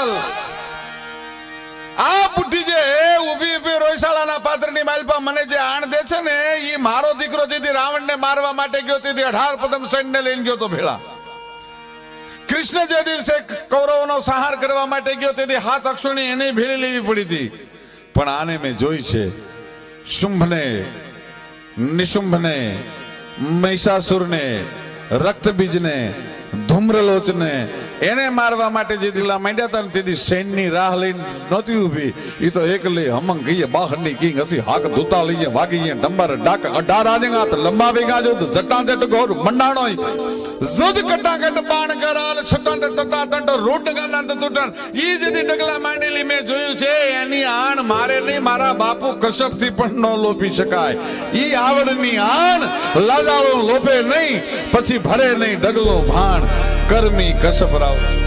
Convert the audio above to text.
હાલ આ બુદ્ધિ જે ઉભી ઉભી રોયશાળાના પાત્રની માલપા મને જે આણ દે છે ને એ મારો દીકરો જેથી રાવણને મારવા માટે ગયો તેથી 18 પદમ સૈન્ય લઈને ગયો તો ભેળા. કૃષ્ણ જે દિવસે કૌરવોનો સંહાર કરવા માટે ગયો તેથી 7 અક્ષોની એને ભેળી લેવી પડી હતી. પણ આને મેં જોઈ છે, શુંભને, નિશુંભને, મહિષાસુરને, રક્તબીજને, ધૂમ્રલોચને એને મારવા માટે જે દીલા માંડ્યા હતા ને તેથી સૈન્યની રાહ લઈને નહોતી ઊભી. એ તો એકલી હમંગ ગઈએ બહારની કિંગ હસી હાક ધૂતા લઈએ વાગીએ ડંબર ડાક 18 આજંગાત લંબાવી ગાજો જટાજટ ગોર મંડાણો જુદ કટાકટ બાણ કરાલ છતંડ તટાતંડ રોડ ગાનંદ તૂટન ઈ જેદી ડગલા માંડેલી મેં જોયું છે. એની આણ મારે નહીં, મારા બાપુ કશ્યપથી પણ ન લોપી શકાય. ઈ આવડની આણ લાજાળો લોપે નહીં, પછી ભરે નહીં ડગલો ભાણ. કર્મી કશ્યપ રાવ.